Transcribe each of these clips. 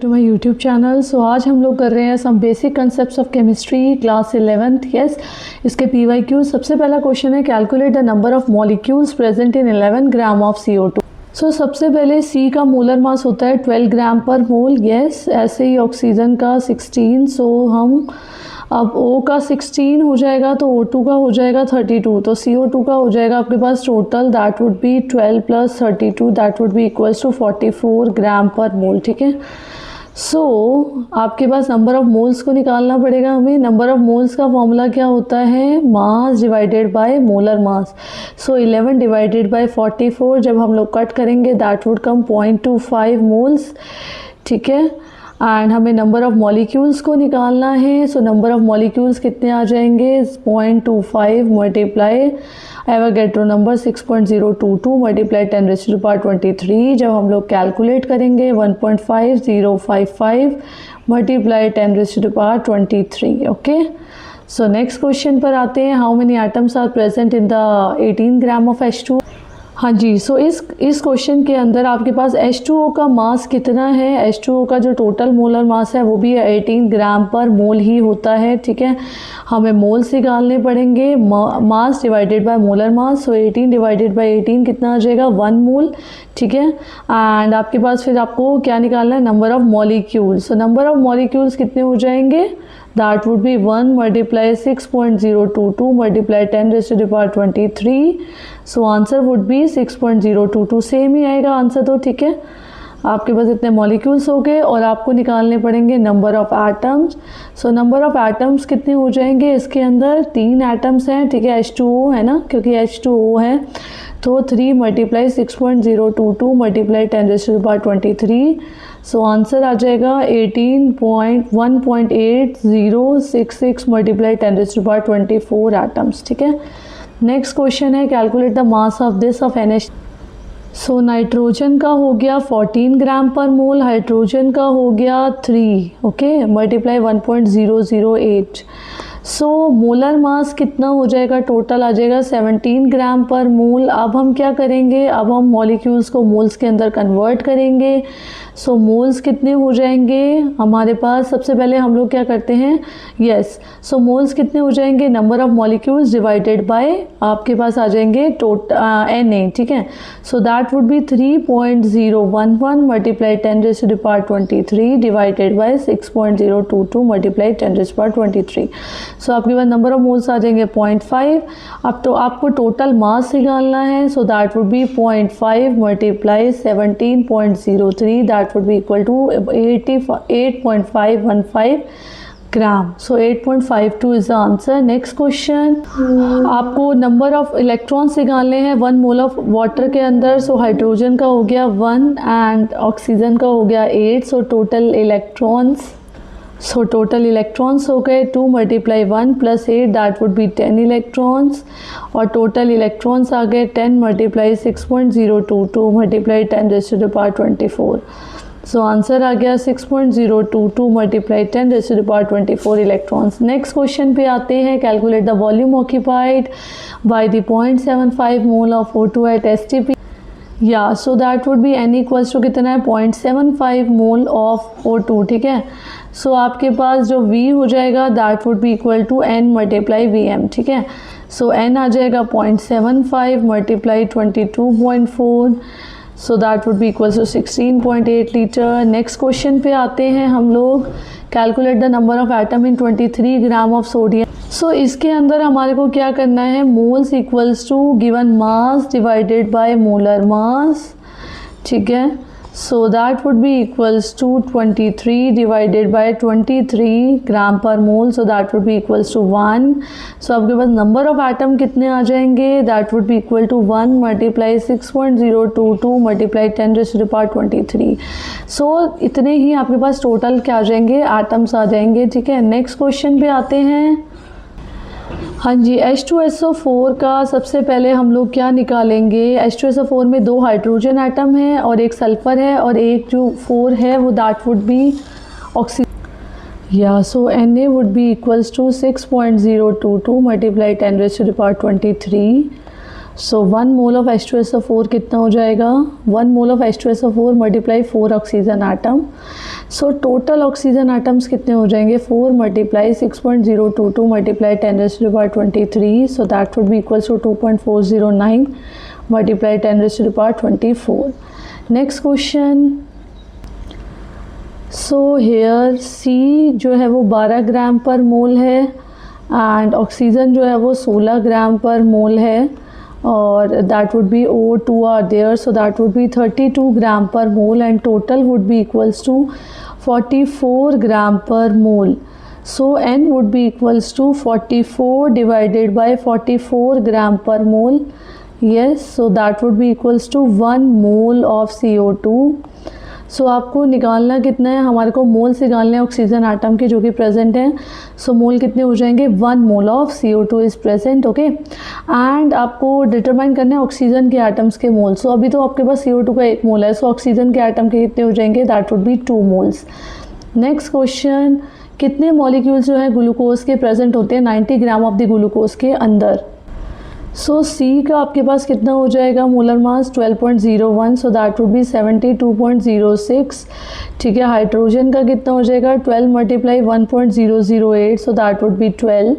To my YouTube channel. So आज हम लोग कर रहे हैं some basic concepts of chemistry class 11th। Yes, इसके PYQ सबसे पहला क्वेश्चन है calculate the number of molecules present in 11 gram of CO2। So सबसे पहले C का मोलर मास होता है 12 ग्राम पर मोल। यस, ऐसे ही ऑक्सीजन का 16। सो हम अब O का 16 हो जाएगा तो O2 का हो जाएगा 32, तो CO2 का हो जाएगा आपके पास total that would be 12 plus 32 that would be equals to 44 gram per mole. ठीक है, सो आपके पास नंबर ऑफ मोल्स को निकालना पड़ेगा हमें। नंबर ऑफ मोल्स का फॉर्मूला क्या होता है, मास divided by molar mass. So 11 divided by 44 जब हम लोग कट करेंगे दैट वुड कम 0.25 मोल्स। ठीक है, एंड हमें नंबर ऑफ मॉलिक्यूल्स को निकालना है। सो नंबर ऑफ मॉलिक्यूल्स कितने आ जाएंगे, 0.25 मल्टीप्लाई एवोगैड्रो नंबर 6.022 मल्टीप्लाई 10⁻23। जब हम लोग कैलकुलेट करेंगे 1.5055 multiply 10⁻23। Okay, so next question पर आते हैं। How many atoms are present in the 18 gram of H2। हाँ जी, सो इस क्वेश्चन के अंदर आपके पास H2O का मास कितना है। H2O का जो टोटल मोलर मास है वो भी 18 ग्राम पर मोल ही होता है। ठीक है, हमें मोल्स निकालने पड़ेंगे, मास divided by molar mass. So 18 divided by 18 कितना आ जाएगा, 1 मोल। ठीक है, एंड आपके पास फिर आपको क्या निकालना है, number of molecules. So number of molecules कितने हो जाएंगे, that would be 1 multiply 6.022 multiply 10⁻23। So answer would be 6.022। Same ही आएगा आंसर तो। ठीक है, आपके पास इतने मॉलिक्यूल्स हो गए और आपको निकालने पड़ेंगे number of atoms. So number of atoms कितने हो जाएंगे, इसके अंदर 3 एटम्स हैं। ठीक है, H2O है ना, क्योंकि H2O है तो 3 मल्टीप्लाई 6.022 मल्टीप्लाई 10⁻23। सो आंसर आ जाएगा 1.8066 मल्टीप्लाई 10⁻24 एटम्स। ठीक है, नेक्स्ट क्वेश्चन है calculate the mass of this of NH। So nitrogen का हो गया 14 ग्राम पर मोल, हाइड्रोजन का हो गया 3। Okay, multiply 1.008। So molar mass कितना हो जाएगा, टोटल आ जाएगा 17 ग्राम पर मोल। अब हम क्या करेंगे, अब हम मॉलिक्यूल्स को मोल्स के अंदर कन्वर्ट करेंगे। सो मोल्स कितने हो जाएंगे हमारे पास, सबसे पहले हम लोग क्या करते हैं, यस, सो मोल्स कितने हो जाएंगे, number of molecules divided by आपके पास आ जाएंगे Na। ठीक है, so that would be 3.011 multiply 10⁻23 divided by 6.022 multiply 10⁻23। So आपके पास नंबर ऑफ मोल्स आ जाएंगे 0.5। अब तो आपको टोटल मास निकालना है। So that would be 0.5 multiply 17.03 that would be equal to 8.515 gram. So 8.52 is the answer. Next question, आपको नंबर ऑफ इलेक्ट्रॉन्स निकालने हैं 1 मोल ऑफ वाटर के अंदर। सो हाइड्रोजन का हो गया 1 एंड ऑक्सीजन का हो गया 8। सो टोटल इलेक्ट्रॉन्स हो गए 2 multiply 1 plus 8 that would B 10 electrons. और टोटल इलेक्ट्रॉन्स आ गए 10 मल्टीप्लाई 6.022 मल्टीप्लाई 10⁻24। सो आंसर आ गया 6.022 मल्टीप्लाई 10⁻24 इलेक्ट्रॉन्स। नेक्स्ट क्वेश्चन पे आते हैं, calculate the volume occupied by the 0.75 mole of O2 at STP। Yeah so that would be N equals to कितना है, 0.75 mole of O2। ठीक है, सो आपके पास जो V हो जाएगा that would be equal to N multiply VM। ठीक है, सो N आ जाएगा 0.75 multiply 22.4। So that would be equal to 16.8 litre. Next question पे आते हैं हम लोग, calculate the number of atom in 23 gram of sodium. So इसके अंदर हमारे को क्या करना है, moles equals to given mass divided by molar mass. ठीक है, so that would be equals to 23 divided by 23 gram per mole. So that would be equals to 1। So आपके पास नंबर ऑफ एटम कितने आ जाएंगे, that would be equal to 1 multiply 6.022 multiply 10⁻23। So इतने ही आपके पास टोटल क्या आ जाएंगे, एटम्स आ जाएंगे। ठीक है, नेक्स्ट क्वेश्चन पे आते हैं। हाँ जी, H2SO4 का सबसे पहले हम लोग क्या निकालेंगे, H2SO4 में 2 हाइड्रोजन एटम है और एक सल्फर है और एक जो 4 है वो that would be oxygen. Yeah so Na would be equals to 6.022 multiply 10⁻23। So 1 mole of H2SO4 कितना हो जाएगा, 1 mole of H2SO4 multiply 4 oxygen atom. So total oxygen atoms कितने हो जाएंगे, 4 multiply 6.022 multiply 10⁻23, so that would be equals to 2.409 multiply 10⁻24। Next question. So here C जो है वो 12 ग्राम per मोल है एंड ऑक्सीजन जो है वो 16 ग्राम पर मोल है और that would be O2 are there, so that would be 32 gram per mole and total would be equals to 44 gram per mole. So N would be equals to 44 divided by 44 gram per mole. Yes, so that would be equals to 1 mole of CO2. सो आपको निकालना कितना है, हमारे को moles निकालने हैं oxygen atom के जो कि प्रेजेंट हैं। सो मोल कितने हो जाएंगे, 1 mole of CO2 is present. Okay, and आपको डिटरमाइन करना है ऑक्सीजन के आटम्स के मोल। सो अभी तो आपके पास CO2 का 1 मोल है, सो ऑक्सीजन के आटम के कितने हो जाएंगे, that would B 2 moles. Next question, कितने मॉलिक्यूल्स जो है ग्लूकोज के प्रेजेंट होते हैं 90 ग्राम ऑफ द ग्लूकोज के अंदर। सो C का आपके पास कितना हो जाएगा, molar mass 12.01, so that would be 72.06। ठीक है, हाइड्रोजन का कितना हो जाएगा, 12 multiply 1.008, so that would be 12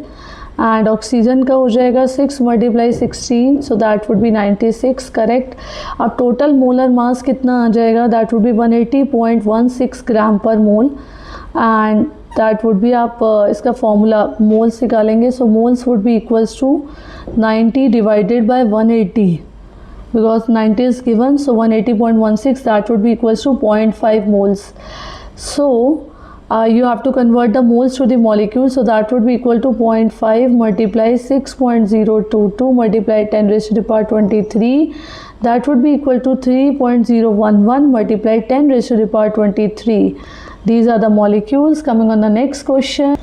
and oxygen का हो जाएगा 6 multiply 16, so that would be 96। Correct. अब टोटल मोलर मास कितना आ जाएगा, that would be 180.16 gram per mole and that would be, आप इसका फॉर्मूला मोल्स निकालेंगे। So moles would be equals to 90 divided by 180 because 90 is given, so 180.16 that would be equals to 0.5 moles. So you have to convert the moles to the molecule, so that would be equal to 0.5 multiply 6.022 multiply 10⁻23, that would be equal to 3.011 multiply 10⁻23. These are the molecules. Coming on the next question.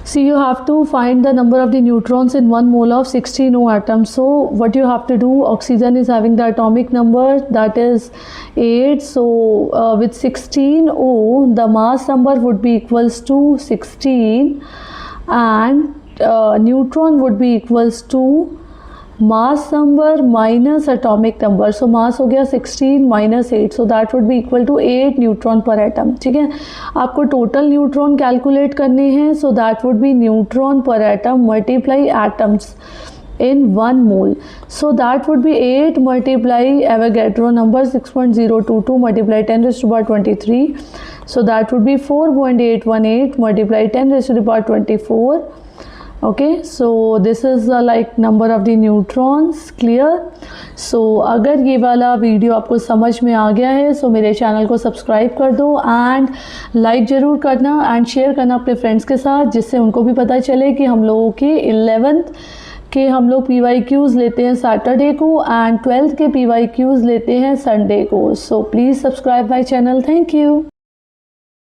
See, you have to find the number of the neutrons in 1 mole of 16O atom. So what you have to do, oxygen is having the atomic number that is 8. So with 16O, the mass number would be equals to 16 and neutron would be equals to mass number minus atomic number. So mass हो गया 16 minus 8, so that would be equal to 8 neutron per atom. ठीक है, आपको total neutron calculate करने हैं, so that would be neutron per atom multiply atoms in 1 mole, so that would be 8 multiply Avogadro number 6.022 multiply 10⁻23, so that would be 4.818 multiply 10⁻24. Okay, so this is the like number of the neutrons. Clear? So अगर ये वाला video आपको समझ में आ गया है, सो मेरे channel को सब्सक्राइब कर दो एंड लाइक ज़रूर करना एंड शेयर करना अपने फ्रेंड्स के साथ, जिससे उनको भी पता चले कि हम लोगों के 11th के हम लोग PYQs लेते हैं सैटरडे को एंड 12th के PYQs लेते हैं संडे को। So please subscribe my channel. Thank you.